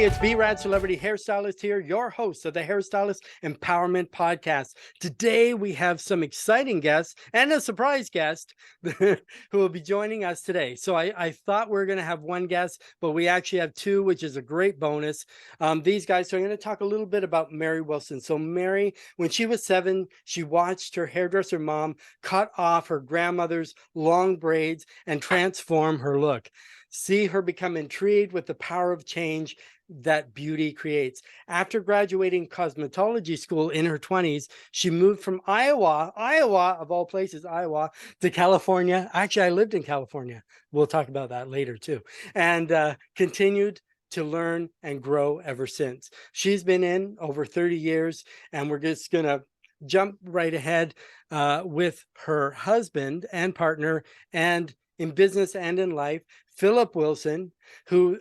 it's B-Rad Celebrity Hairstylist here, your host of the Hairstylist Empowerment Podcast. Today we have some exciting guests and a surprise guest who will be joining us today. So I thought we were going to have one guest, but we actually have two, which is a great bonus. These guys, so I'm going to talk a little bit about Mary Wilson. So Mary, when she was 7, she watched her hairdresser mom cut off her grandmother's long braids and transform her look. See her become intrigued with the power of change that beauty creates. After graduating cosmetology school in her 20s, she moved from Iowa of all places, Iowa, to California. Actually, I lived in California. We'll talk about that later too. And continued to learn and grow ever since. She's been in over 30 years, and we're just gonna jump right ahead with her husband and partner, and in business and in life, Phillip Wilson,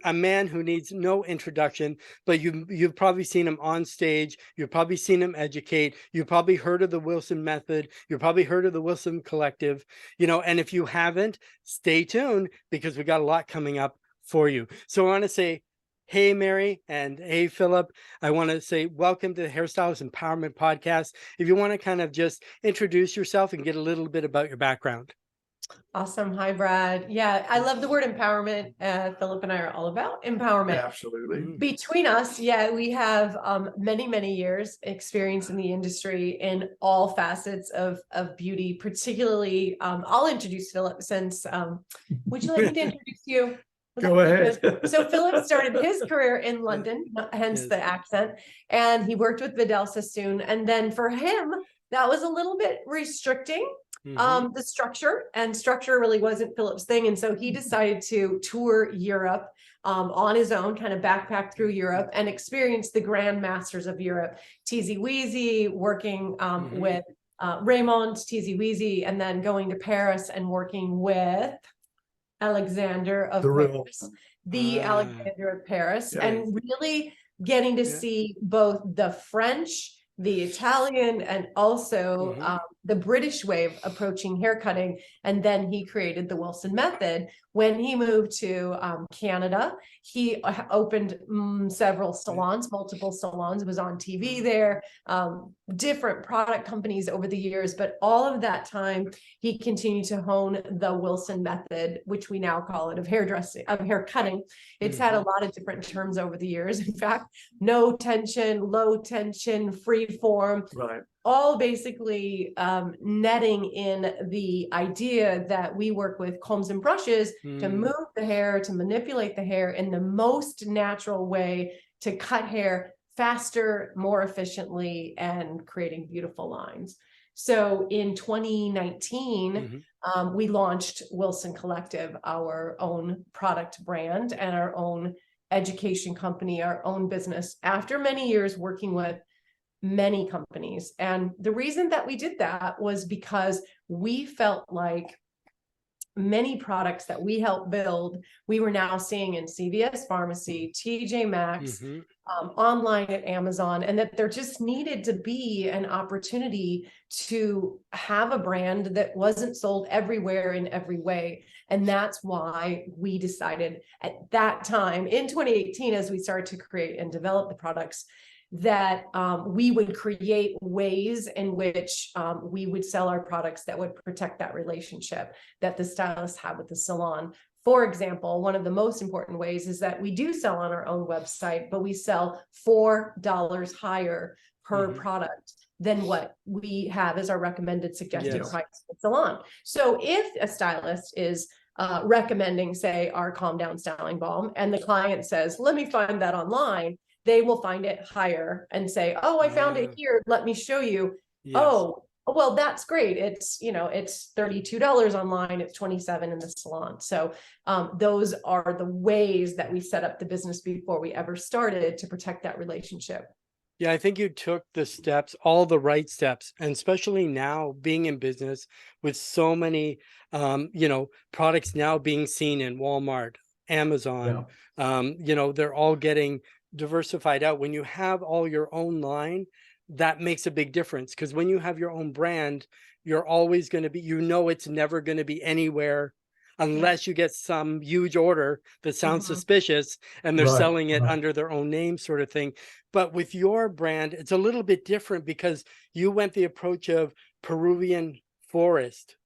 a man who needs no introduction, but you've probably seen him on stage. You've probably seen him educate. You've probably heard of the Wilson Method. You've probably heard of the Wilson Collective, and if you haven't, stay tuned because we got a lot coming up for you. So I want to say, hey, Mary, and hey, Phillip. I want to say welcome to the Hairstylist Empowerment Podcast. If you want to kind of just introduce yourself and get a little bit about your background. Awesome. Hi, Brad. Yeah, I love the word empowerment. Phillip and I are all about empowerment. Absolutely. Between us, yeah, we have many years experience in the industry in all facets of beauty, particularly, I'll introduce Phillip since, would you like me to introduce you? Go ahead. So Phillip started his career in London, hence the accent, and he worked with Vidal Sassoon. And then for him, that was a little bit restricting. The structure really wasn't Phillip's thing. And so he decided to tour Europe on his own, kind of backpack through Europe and experience the grand masters of Europe. Teezy Weezy, working with Raymond, Teezy Weezy, and then going to Paris and working with Alexander of Paris, Alexander of Paris, and really getting to see both the French, the Italian, and also the British way of approaching haircutting. And then he created the Wilson Method. When he moved to Canada, he opened several salons, multiple salons, was on TV there, different product companies over the years. But all of that time, he continued to hone the Wilson Method, which we now call it, of hairdressing, of hair cutting. It's had a lot of different terms over the years. In fact, no tension, low tension, free form, all basically netting in the idea that we work with combs and brushes to move the hair, to manipulate the hair in the most natural way, to cut hair faster, more efficiently, and creating beautiful lines. So in 2019, we launched Wilson Collective, our own product brand and our own education company, our own business, after many years working with many companies. And the reason that we did that was because we felt like many products that we helped build, we were now seeing in CVS Pharmacy, TJ Maxx, online at Amazon, and that there just needed to be an opportunity to have a brand that wasn't sold everywhere in every way. And that's why we decided at that time in 2018, as we started to create and develop the products, that we would create ways in which we would sell our products that would protect that relationship that the stylists have with the salon. For example, one of the most important ways is that we do sell on our own website, but we sell $4 higher per product than what we have as our recommended suggested price for the salon. So if a stylist is recommending, say, our Calm Down Styling Balm, and the client says, let me find that online, they will find it higher and say, oh, I found it here. Let me show you. Oh, well, that's great. It's, it's $32 online. It's $27 in the salon. So those are the ways that we set up the business before we ever started to protect that relationship. Yeah, I think you took the steps, all the right steps, and especially now being in business with so many, products now being seen in Walmart, Amazon, they're all getting diversified out. When you have all your own line, that makes a big difference, because when you have your own brand, you're always going to be, it's never going to be anywhere unless you get some huge order that sounds Mhm. suspicious and they're Right, selling it right. under their own name sort of thing. But with your brand, it's a little bit different because you went the approach of Peruvian forest,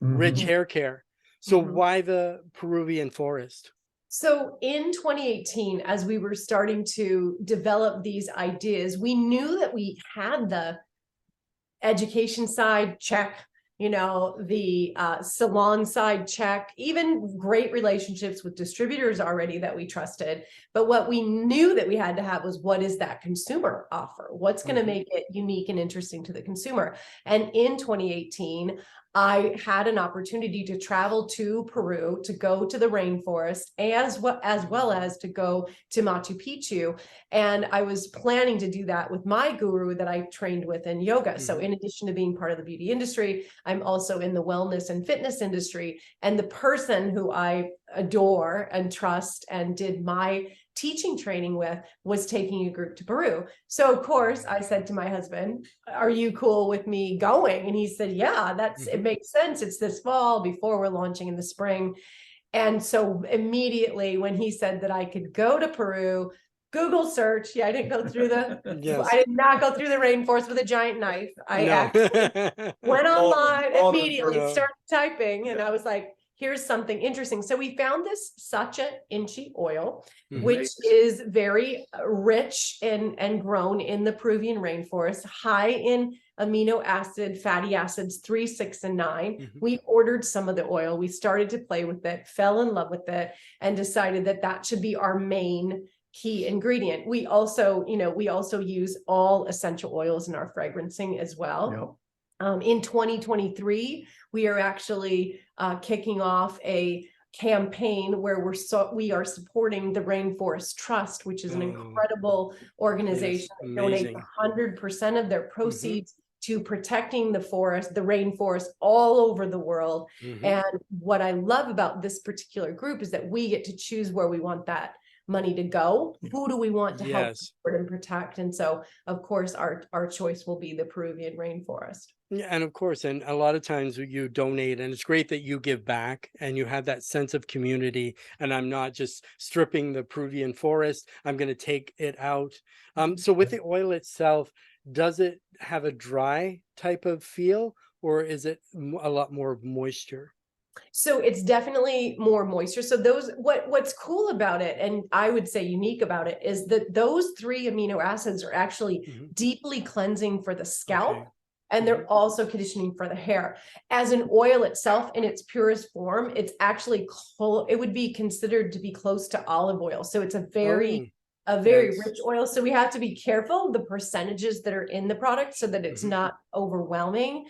rich Mhm. hair care. So Mhm. why the Peruvian forest? So in 2018, as we were starting to develop these ideas, we knew that we had the education side, check, the salon side, check, even great relationships with distributors already that we trusted. But what we knew that we had to have was, what is that consumer offer? What's going to make it unique and interesting to the consumer? And in 2018, I had an opportunity to travel to Peru, to go to the rainforest, as well as to go to Machu Picchu. And I was planning to do that with my guru that I trained with in yoga. So in addition to being part of the beauty industry, I'm also in the wellness and fitness industry. And the person who I adore and trust and did my teaching training with was taking a group to Peru. So of course I said to my husband, are you cool with me going? And he said, yeah, it makes sense. It's this fall before we're launching in the spring. And so immediately when he said that I could go to Peru, Google search. Yeah, I didn't go through Yes. I did not go through the rainforest with a giant knife. I No. actually went online immediately, No. started typing, and I was like, here's something interesting. So we found this Sacha Inchi oil, which is very rich and grown in the Peruvian rainforest, high in amino acid, fatty acids, 3, 6, and 9. We ordered some of the oil. We started to play with it, fell in love with it, and decided that that should be our main key ingredient. We also use all essential oils in our fragrancing as well. Yep. In 2023, we are actually kicking off a campaign where we are supporting the Rainforest Trust, which is an incredible organization that donates 100% of their proceeds to protecting the rainforest all over the world. And what I love about this particular group is that we get to choose where we want that money to go. Who do we want to help support and protect? And so, of course, our choice will be the Peruvian rainforest. Yeah, and of course, and a lot of times you donate, and it's great that you give back and you have that sense of community. And I'm not just stripping the Peruvian forest, I'm going to take it out. So with the oil itself, does it have a dry type of feel, or is it a lot more moisture? So it's definitely more moisture. So what's cool about it, and I would say unique about it, is that those 3 amino acids are actually deeply cleansing for the scalp. And they're also conditioning for the hair. As an oil itself, in its purest form, it's actually it would be considered to be close to olive oil. So it's a very rich oil. So we have to be careful the percentages that are in the product so that it's not overwhelming.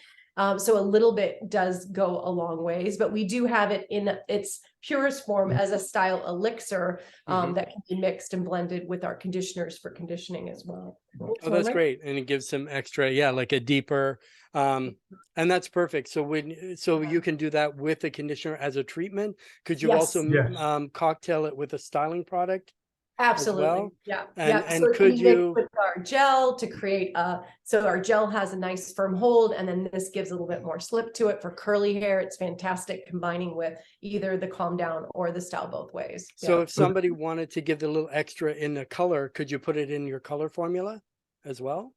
So a little bit does go a long ways, but we do have it in its purest form as a style elixir that can be mixed and blended with our conditioners for conditioning as well. Oh, that's great. And it gives some extra, like a deeper, and that's perfect. So you can do that with the conditioner as a treatment. Could you also cocktail it with a styling product? Absolutely. Well? Yeah. And So could you with our gel to create so our gel has a nice firm hold, and then this gives a little bit more slip to it for curly hair. It's fantastic combining with either the calm down or the style both ways. So if somebody wanted to give the little extra in the color, could you put it in your color formula as well?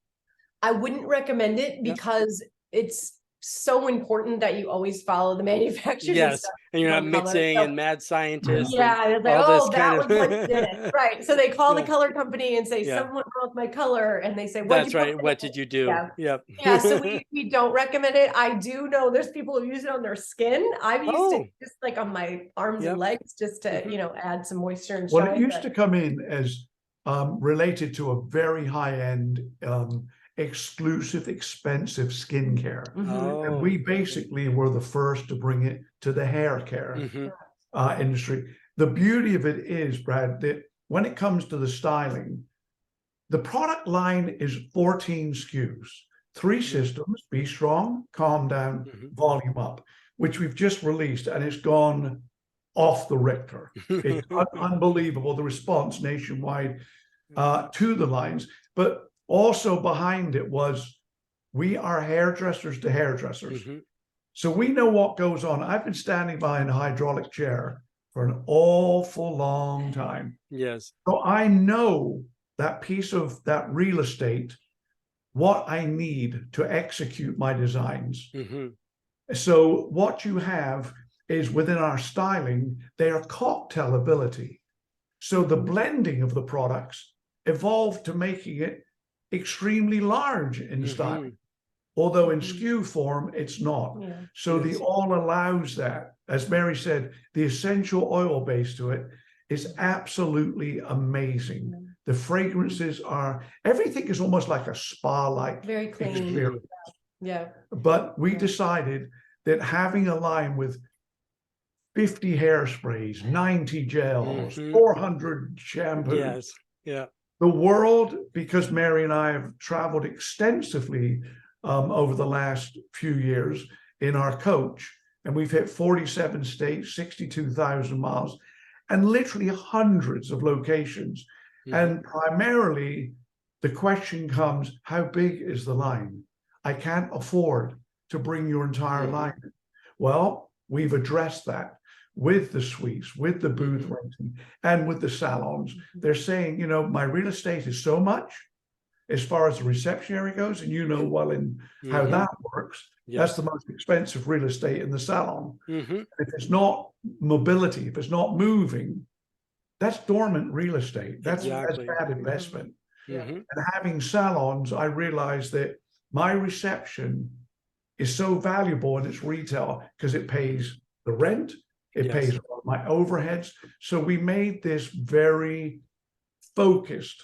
I wouldn't recommend it because it's so important that you always follow the manufacturer's and you're not mixing and mad scientists. Yeah, like, oh, that was what did it. Right. So they call the color company and say, someone wrote my color, and they say, that's right. What did you do? Yeah. So we don't recommend it. I do know there's people who use it on their skin. I've used it just like on my arms and legs just to, add some moisture and shine. Well, it used to come in as related to a very high-end exclusive, expensive skincare. And we basically were the first to bring it to the hair care industry. The beauty of it is, Brad, that when it comes to the styling, the product line is 14 SKUs, 3 systems: Be Strong, Calm Down, Volume Up, which we've just released, and it's gone off the Richter. It's unbelievable, the response nationwide to the lines. But also behind it was, we are hairdressers to hairdressers. So we know what goes on. I've been standing behind a hydraulic chair for an awful long time. Yes. So I know that piece of that real estate, what I need to execute my designs. So what you have is within our styling, they are cocktail ability. So the blending of the products evolved to making it extremely large in styling. Although in skew form, it's not. So the all allows that. As Mary said, the essential oil base to it is absolutely amazing. The fragrances are, everything is almost like a spa-like Very clean. experience. Yeah. But we decided that having a line with 50 hairsprays, 90 gels, 400 shampoos. Yeah. The world, because Mary and I have traveled extensively over the last few years in our coach, and we've hit 47 states, 62,000 miles, and literally hundreds of locations. And primarily, the question comes, how big is the line? I can't afford to bring your entire line. Well, we've addressed that with the suites, with the booth renting, and with the salons. They're saying, you know, my real estate is so much as far as the reception area goes, and you know well in how that works. That's the most expensive real estate in the salon. If it's not mobility, if it's not moving, that's dormant real estate. That's bad investment. And having salons, I realized that my reception is so valuable in its retail because it pays the rent, it pays all my overheads. So we made this very focused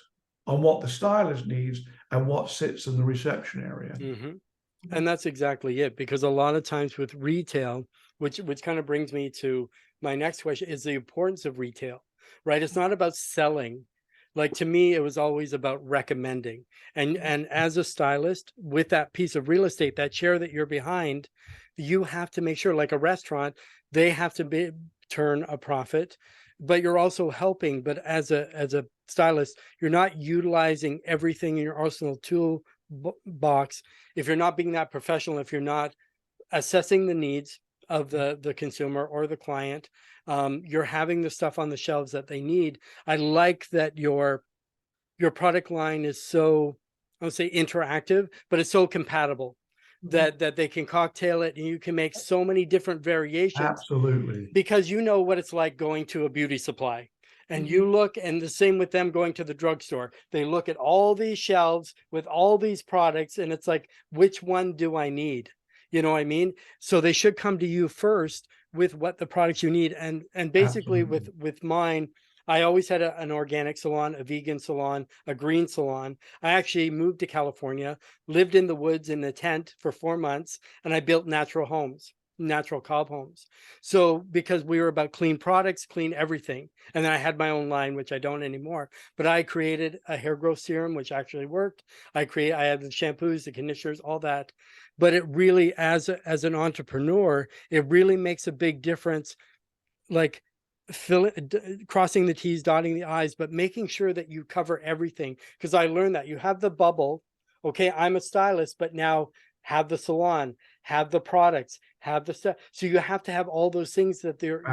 on what the stylist needs and what sits in the reception area. And that's exactly it, because a lot of times with retail, which kind of brings me to my next question, is the importance of retail, right? It's not about selling. Like, to me, it was always about recommending. And as a stylist, with that piece of real estate, that chair that you're behind, you have to make sure, like a restaurant, they have to turn a profit, but you're also helping. But as a stylist, you're not utilizing everything in your arsenal tool box if you're not being that professional, if you're not assessing the needs of the consumer or the client. You're having the stuff on the shelves that they need. I like that your product line is so, I would say interactive, but it's so compatible that they can cocktail it and you can make so many different variations. Absolutely. Because you know what it's like going to a beauty supply. And you look, and the same with them going to the drugstore. They look at all these shelves with all these products, and it's like, which one do I need? You know what I mean? So they should come to you first with what the products you need. And basically with mine, I always had an organic salon, a vegan salon, a green salon. I actually moved to California, lived in the woods in a tent for 4 months, and I built natural homes. Natural cob homes. So because we were about clean products, clean everything. And then I had my own line, which I don't anymore, but I created a hair growth serum, which actually worked. I had the shampoos, the conditioners, all that. But it really, as an entrepreneur, it really makes a big difference. Like crossing the T's, dotting the I's, but making sure that you cover everything. Because I learned that you have the bubble. Okay, I'm a stylist, but now have the salon, have the products, have the stuff. So you have to have all those things that your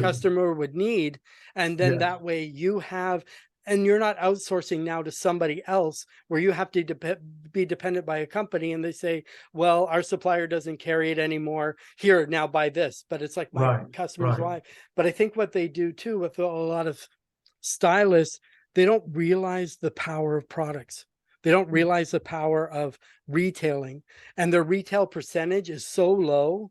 customer would need. And then that way you have, and you're not outsourcing now to somebody else where you have to be dependent by a company and they say, well, our supplier doesn't carry it anymore. Here, now buy this. But it's like my customer's life. But I think what they do too with a lot of stylists, they don't realize the power of products. They don't realize the power of retailing, and their retail percentage is so low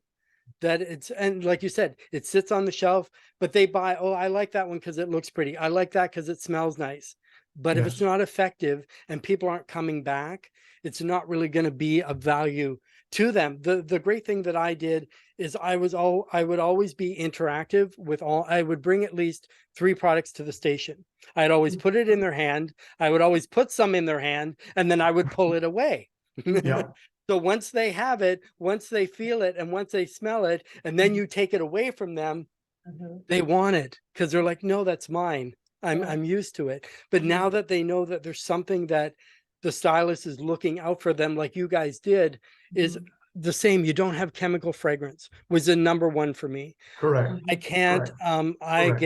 that and like you said, it sits on the shelf, but they buy, oh, I like that one because it looks pretty. I like that because it smells nice. But if it's not effective and people aren't coming back, it's not really going to be of value to them. The great thing that I did is I would always be interactive with I would bring at least 3 products to the station. I'd always put it in their hand. I would always put some in their hand, and then I would pull it away. So once they have it, once they feel it, and once they smell it, and then you take it away from them, they want it because they're like, no, that's mine. I'm used to it. But now that they know that there's something that the stylist is looking out for them, like you guys did, is the same. You don't have chemical fragrance was the number one for me. Correct. I can't, Correct. I Correct.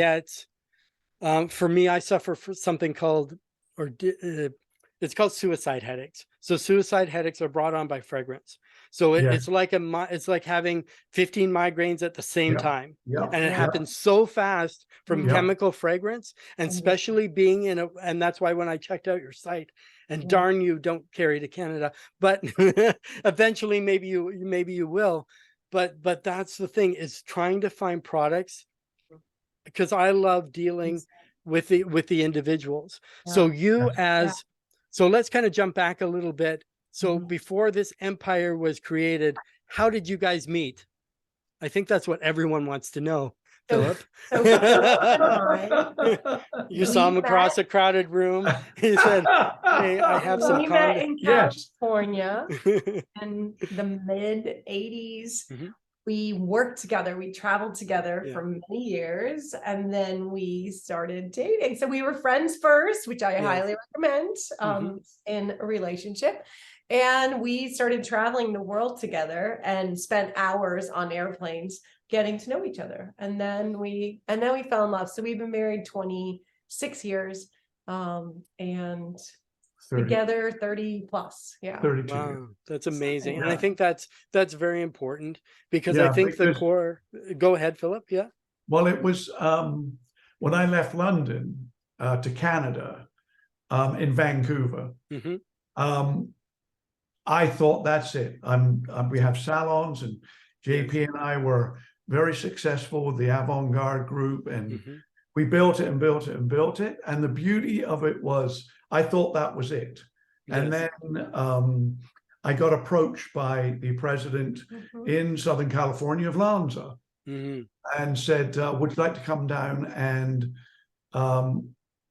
get, for me, I suffer from something called, it's called suicide headaches. So suicide headaches are brought on by fragrance. So Yes. it's like it's like having 15 migraines at the same Yeah. time. Yeah. And it Yeah. happens so fast from Yeah. chemical fragrance, and especially being in a, and that's why when I checked out your site, and darn you don't carry to Canada, but eventually maybe you will. But that's the thing, is trying to find products, because I love dealing with the individuals. So you as, so let's kind of jump back a little bit. So before this empire was created, how did you guys meet? I think that's what everyone wants to know, Phillip. You saw him across a crowded room. He said, "Hey, I have some We met in Yes. California in the mid-80s. We worked together. We traveled together for many years, and then we started dating. So we were friends first, which I highly recommend in a relationship. And we started traveling the world together and spent hours on airplanes getting to know each other. And then we fell in love. So we've been married 26 years, and 30. together 30 plus. Yeah. 32. Wow, that's amazing. Yeah. And I think that's very important, because Yeah, I think the because- core, go ahead, Phillip. Yeah. Well, it was when I left London to Canada, in Vancouver. I thought, that's it. We have salons, and JP and I were very successful with the Avant-Garde group, and we built it and built it and built it. And the beauty of it was, I thought that was it. And then I got approached by the president in Southern California of Lanza, and said, would you like to come down and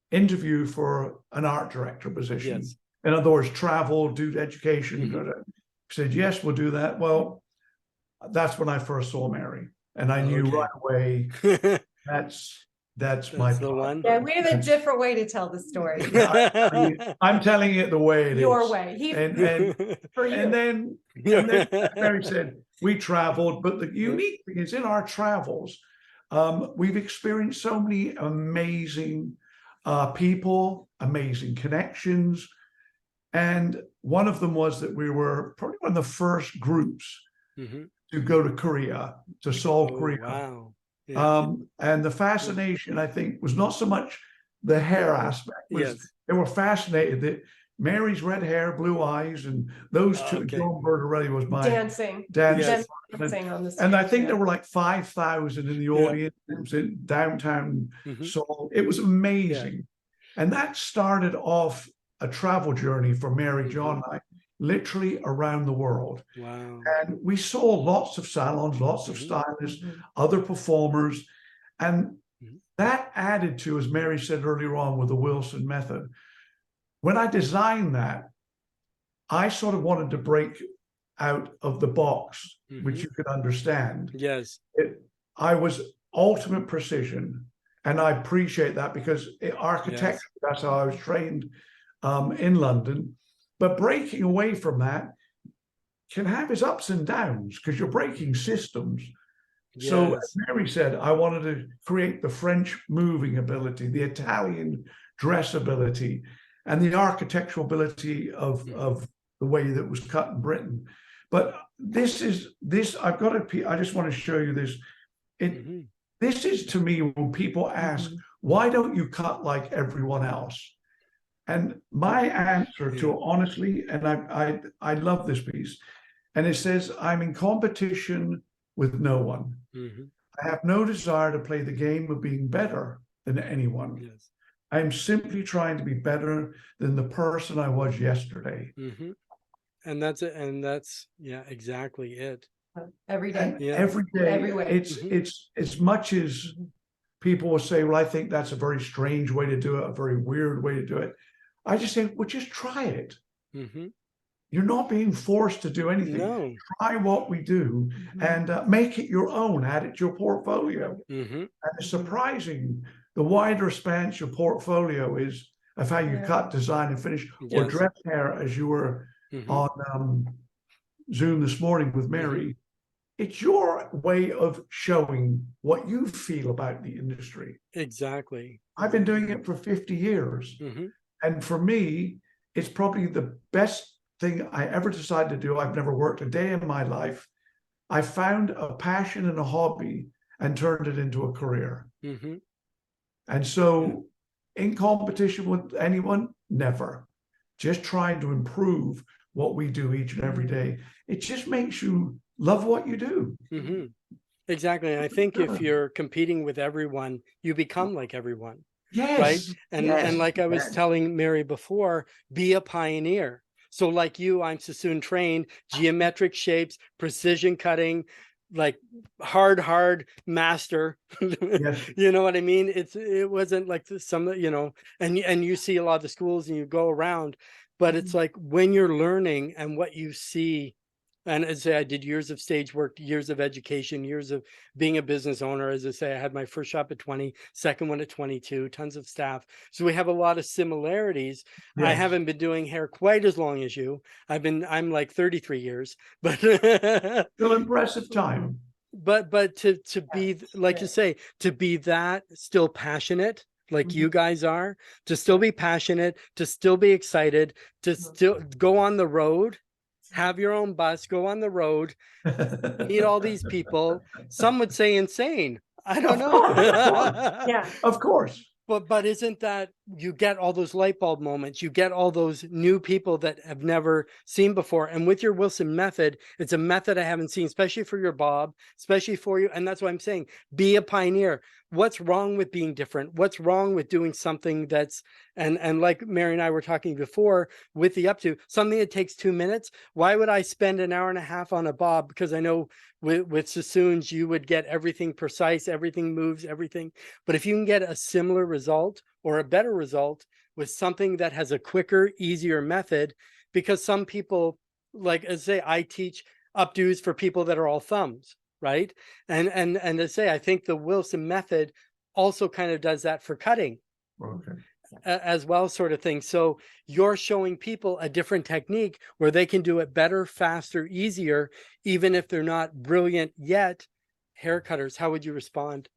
interview for an art director position? In other words, travel, do education. Said, yes, we'll do that. Well, that's when I first saw Mary, and I knew right away, that's my the one. Yeah, we have a different way to tell the story. I'm telling it the way it is. Your way. And For you. and then Mary said, we traveled, but the unique thing is, in our travels, we've experienced so many amazing people, amazing connections. And one of them was that we were probably one of the first groups to go to Korea, to Seoul, Korea. Wow. And the fascination, I think, was not so much the hair aspect. They were fascinated that Mary's red hair, blue eyes, and those two, John Bertarelli was my dancing on the stage. And I think there were like 5,000 in the audience. It was in downtown Seoul. It was amazing. And that started off a travel journey for Mary, John, and I, literally around the world. Wow. And we saw lots of salons, lots of stylists, other performers. And that added to, as Mary said earlier on, with the Wilson method. When I designed that, I sort of wanted to break out of the box, which you could understand. Yes. I was ultimate precision. And I appreciate that, because architecture, that's how I was trained in London. But breaking away from that can have its ups and downs, because you're breaking systems. So as Mary said, I wanted to create the French moving ability, the Italian dress ability, and the architectural ability of the way that was cut in Britain. But I've got to, I just want to show you this. This is, to me, when people ask, why don't you cut like everyone else? And my answer to, honestly, and I love this piece, and it says, I'm in competition with no one. I have no desire to play the game of being better than anyone. I'm simply trying to be better than the person I was yesterday. And that's it. And that's, exactly it. Every day. Every day. Everywhere. It's as much as people will say, well, I think that's a very strange way to do it, a very weird way to do it. I just say, well, just try it. You're not being forced to do anything. No. Try what we do and make it your own, add it to your portfolio. And it's surprising the wider expanse your portfolio is of how you cut, design, and finish, or dress hair, as you were on Zoom this morning with Mary, it's your way of showing what you feel about the industry. Exactly. I've been doing it for 50 years. And for me, it's probably the best thing I ever decided to do. I've never worked a day in my life. I found a passion and a hobby and turned it into a career. And so in competition with anyone, never. Just trying to improve what we do each and every day. It just makes you love what you do. Exactly. And I think if you're competing with everyone, you become like everyone. Yes. Right. And yes, and like I was telling Mary before, be a pioneer. So like you, I'm Sassoon trained, geometric shapes, precision cutting, like hard master. Yes. You know what I mean? It wasn't like some, you know, and you see a lot of the schools and you go around, but it's like when you're learning and what you see. And as I say, I did years of stage work, years of education, years of being a business owner. As I say, I had my first shop at 20, second one at 22, tons of staff. So we have a lot of similarities. Yes. I haven't been doing hair quite as long as you. I'm like 33 years, but Still impressive time. But to be, like you say, to be that still passionate, like you guys are, to still be passionate, to still be excited, to still go on the road, have your own bus, go on the road, meet all these people. Some would say insane. I don't know. Yeah, Of course. But isn't that, you get all those light bulb moments, you get all those new people that have never seen before. And with your Wilson method, it's a method I haven't seen, especially for your Bob, especially for you. And that's why I'm saying, be a pioneer. What's wrong with being different? What's wrong with doing something that's, and like Mary and I were talking before with the up to, something that takes 2 minutes. Why would I spend an hour and a half on a Bob? Because I know with Sassoons, you would get everything precise, everything moves, everything. But if you can get a similar result or a better result with something that has a quicker, easier method, because some people, like I say, I teach updos for people that are all thumbs, right? And I say, I think the Wilson method also kind of does that for cutting. Okay. As well, sort of thing. So you're showing people a different technique where they can do it better, faster, easier, even if they're not brilliant yet hair cutters. How would you respond?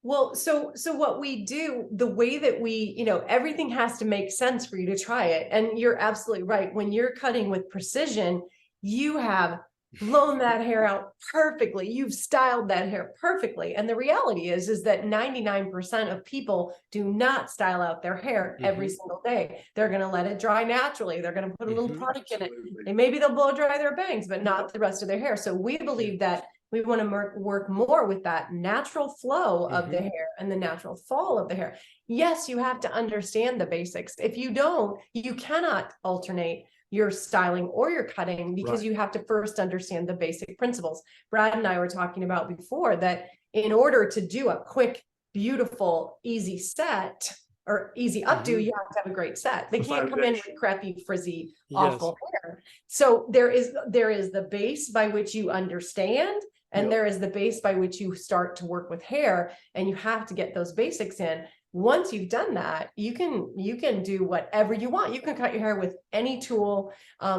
Well, so what we do, the way that we, you know, everything has to make sense for you to try it. And you're absolutely right. When you're cutting with precision, you have blown that hair out perfectly. You've styled that hair perfectly. And the reality is that 99% of people do not style out their hair every single day. They're going to let it dry naturally. They're going to put a little product in it. And maybe they'll blow dry their bangs, but not the rest of their hair. So we believe that we want to work more with that natural flow of the hair and the natural fall of the hair. Yes, you have to understand the basics. If you don't, you cannot alternate your styling or your cutting, because you have to first understand the basic principles. Brad and I were talking about before that in order to do a quick, beautiful, easy set or easy updo, you have to have a great set. They can't come in with crappy, frizzy, awful hair. So there is the base by which you understand, and there is the base by which you start to work with hair, and you have to get those basics in. Once you've done that, you can do whatever you want. You can cut your hair with any tool.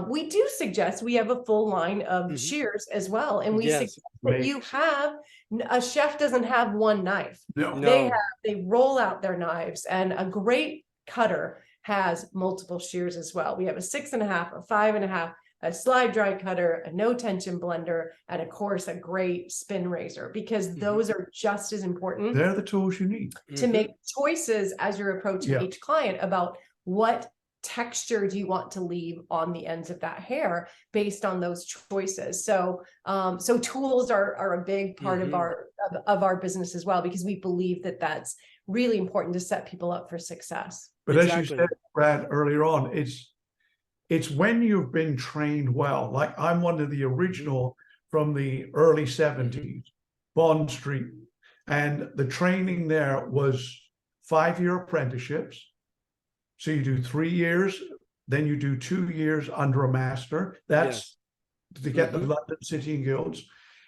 We do suggest, we have a full line of shears as well. And we suggest that you have, a chef doesn't have one knife. They roll out their knives, and a great cutter has multiple shears as well. We have a 6.5, a 5.5, a slide dry cutter, a no tension blender, and of course a great spin razor, because those are just as important. They're the tools you need to make choices as you're approaching each client about what texture do you want to leave on the ends of that hair based on those choices. So so tools are a big part of our business as well, because we believe that that's really important to set people up for success. But as you said, Brad, earlier on, it's when you've been trained well. Like I'm one of the original from the early 70s, Bond Street. And the training there was 5-year apprenticeships. So you do 3 years, then you do 2 years under a master. That's to get the London City and Guilds.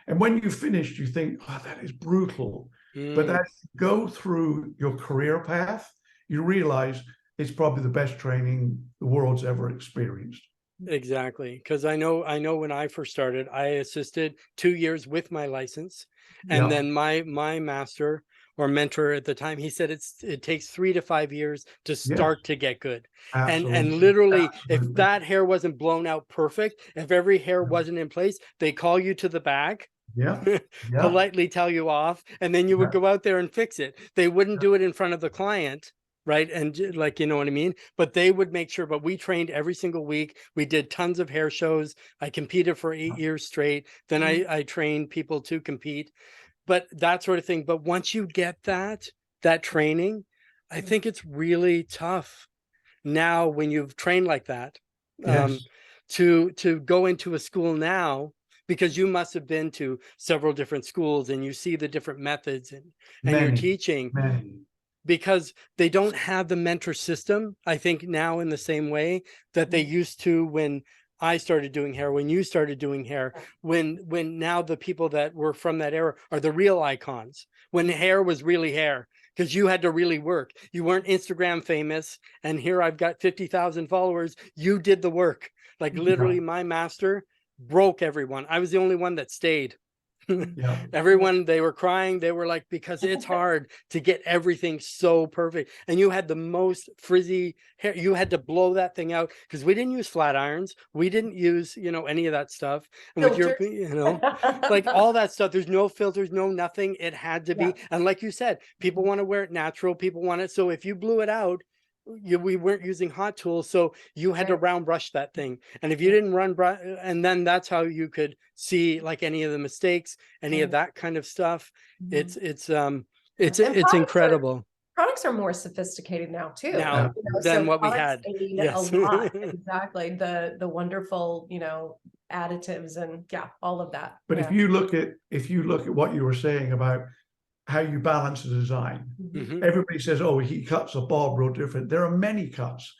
And when you finished, you think, oh, that is brutal. But as you go through your career path, you realize it's probably the best training the world's ever experienced. Exactly. Because I know when I first started, I assisted 2 years with my license. And Yeah. then my master or mentor at the time, he said it takes 3 to 5 years to Yes. start to get good. And Absolutely. literally, if Absolutely. that hair wasn't blown out perfect, if every hair wasn't in place, they call you to the back, Yeah. Yeah. politely tell you off, and then you would Yeah. go out there and fix it. They wouldn't do it in front of the client, right? And like, you know what I mean? But they would make sure, but we trained every single week. We did tons of hair shows. I competed for 8 years straight. Then I trained people to compete, but that sort of thing. But once you get that training, I think it's really tough now when you've trained like that, Yes. to go into a school now, because you must have been to several different schools and you see the different methods and you're Many. teaching, Many. because they don't have the mentor system, I think, now in the same way that they used to when I started doing hair, when you started doing hair, when now the people that were from that era are the real icons, when hair was really hair, because you had to really work. You weren't Instagram famous, and here I've got 50,000 followers. You did the work. Like literally, my master broke everyone. I was the only one that stayed. Yeah. Everyone, they were crying. They were like, because it's hard to get everything so perfect. And you had the most frizzy hair. You had to blow that thing out, because we didn't use flat irons. We didn't use, any of that stuff. And with your, like all that stuff, there's no filters, no nothing. It had to be. And like you said, people want to wear it natural. People want it. So if you blew it out, we weren't using hot tools, so you had to round brush that thing. And if you didn't and then that's how you could see like any of the mistakes, any of that kind of stuff. It's incredible. Products are more sophisticated now too. Now than so what we had. Yes. A lot. Exactly. The wonderful, additives and all of that. But if you look at what you were saying about how you balance the design, everybody says, oh, he cuts a bob real different. There are many cuts.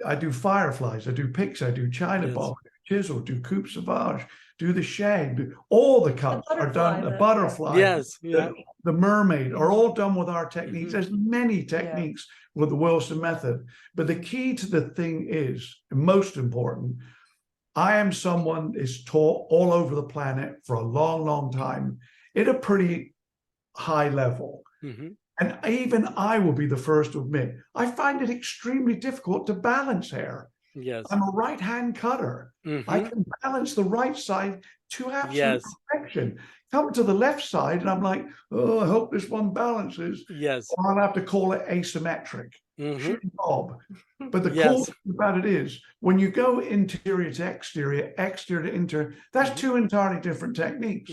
I do fireflies, I do picks, I do China bob, chisel, do coupe sauvage, do the shag, all the cuts are done. The butterfly, the mermaid are all done with our techniques. There's many techniques with the Wilson method, but the key to the thing is, most important, I am someone is taught all over the planet for a long, long time at a pretty high level. And even I will be the first to admit, I find it extremely difficult to balance hair. Yes. I'm a right-hand cutter. I can balance the right side to absolute perfection. Come to the left side and I'm like, oh, I hope this one balances. Yes. Or I'll have to call it asymmetric. Bob. But the cool thing about it is, when you go interior to exterior, exterior to interior, that's two entirely different techniques.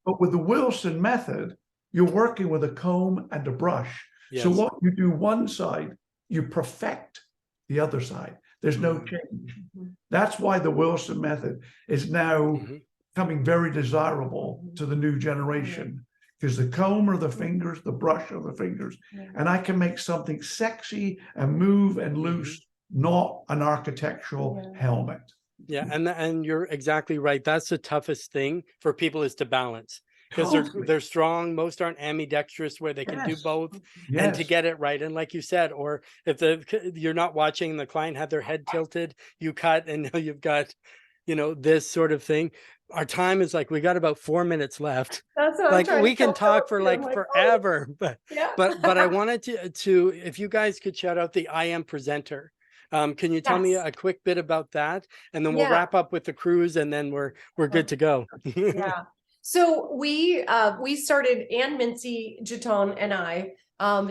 But with the Wilson method, you're working with a comb and a brush. So what you do one side, you perfect the other side. There's no change. That's why the Wilson method is now becoming very desirable to the new generation, because the comb are the fingers, the brush are the fingers, and I can make something sexy and move and loose, not an architectural helmet. Yeah, and you're exactly right. That's the toughest thing for people, is to balance. Because they're strong. Most aren't ambidextrous where they can do both, and to get it right. And like you said, or if you're not watching, the client had their head tilted, you cut, and now you've got, this sort of thing. Our time is like, we got about 4 minutes left. That's what like we can talk for like forever, but I wanted to if you guys could shout out the I Am presenter. Can you tell me a quick bit about that, and then we'll wrap up with the cruise, and then we're good to go. So we started, Ann Mincy Jeton and I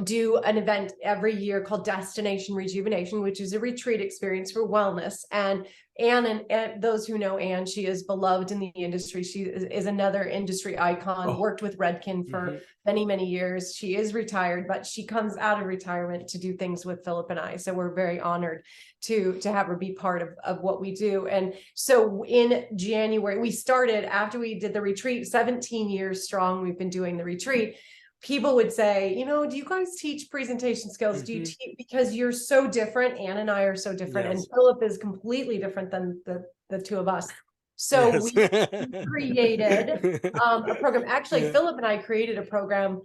do an event every year called Destination Rejuvenation, which is a retreat experience for wellness. And Ann, and those who know Ann, she is beloved in the industry. She is another industry icon, worked with Redken for many, many years. She is retired, but she comes out of retirement to do things with Phillip and I. So we're very honored to have her be part of what we do. And so in January, we started, after we did the retreat, 17 years strong, we've been doing the retreat. People would say, do you guys teach presentation skills? Do you teach, because you're so different. Ann and I are so different, and Phillip is completely different than the two of us. So we created a program. Actually, Phillip and I created a program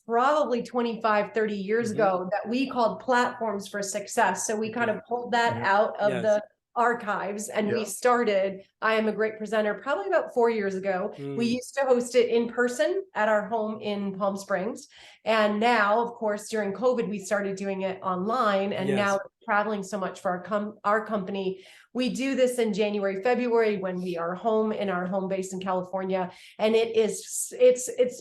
probably 25, 30 years ago that we called Platforms for Success. So we kind of pulled that out of archives, and we Yeah. started I Am a Great Presenter probably about 4 years ago. We used to host it in person at our home in Palm Springs, and now, of course, during COVID, we started doing it online, and now traveling so much for our company. We do this in January, February when we are home in our home base in California, and it's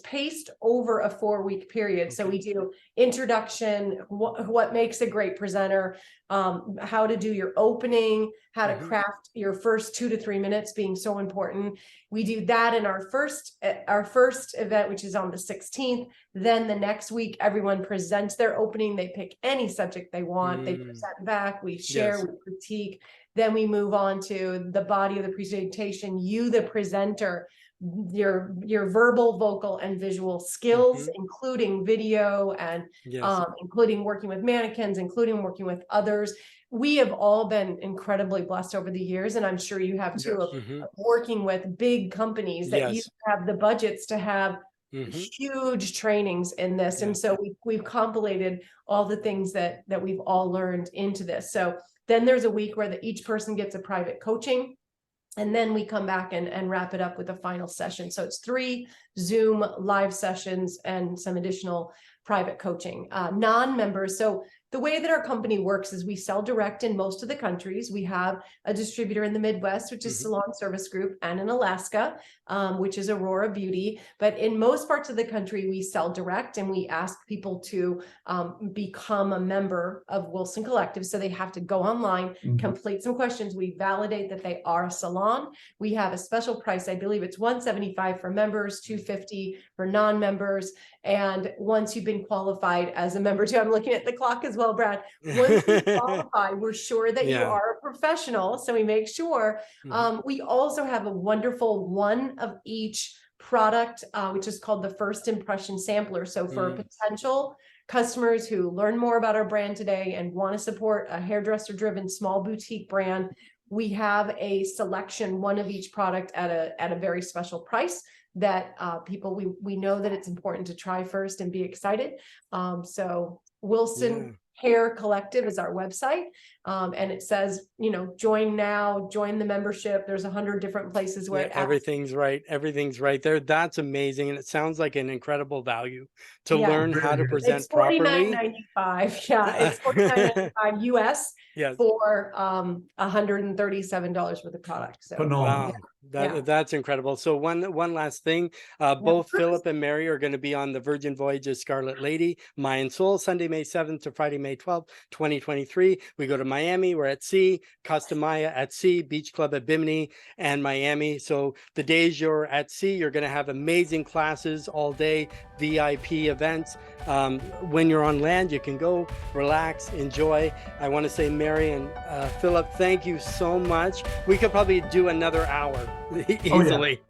paced over a 4-week period. So we do introduction, what makes a great presenter, how to do your opening, how to craft your first 2 to 3 minutes being so important. We do that in our first event, which is on the 16th. Then the next week, everyone presents their opening. They pick any subject they want. They present back, we share, we critique. Then we move on to the body of the presentation. You, the presenter, your verbal, vocal, and visual skills, including video and including working with mannequins, including working with others. We have all been incredibly blessed over the years, and I'm sure you have too, of working with big companies that you have the budgets to have huge trainings in this. And so we've compilated all the things that we've all learned into this. So then there's a week where each person gets a private coaching. And then we come back and wrap it up with a final session. So it's 3 Zoom live sessions and some additional private coaching. Non-members. So the way that our company works is we sell direct in most of the countries. We have a distributor in the Midwest, which is Salon Service Group, and in Alaska, which is Aurora Beauty. But in most parts of the country, we sell direct, and we ask people to become a member of Wilson Collective. So they have to go online, complete some questions. We validate that they are a salon. We have a special price. I believe it's $175 for members, $250 for non-members. And once you've been qualified as a member too, I'm looking at the clock as well, Brad. Once you qualify, we're sure that you are a professional. So we make sure. We also have a wonderful one of each product, which is called the First Impression Sampler. So for potential customers who learn more about our brand today and want to support a hairdresser driven small boutique brand, we have a selection, one of each product at a very special price that people, we know that it's important to try first and be excited. So Wilson Hair Collective is our website. And it says, join now, join the membership. There's 100 different places where everything's right there. That's amazing. And it sounds like an incredible value to learn how to present properly. $49.95. Yeah, it's $49.95 US for $137 worth of product. So phenomenal. That's incredible. So one last thing, both Phillip and Mary are going to be on the Virgin Voyages Scarlet Lady, Mayan Soul, Sunday, May 7th to Friday, May 12th, 2023. We go to Miami, we're at sea, Costa Maya at sea, Beach Club at Bimini and Miami. So the days you're at sea, you're going to have amazing classes all day, VIP events. When you're on land, you can go relax, enjoy. I want to say, Mary and Phillip, thank you so much. We could probably do another hour easily.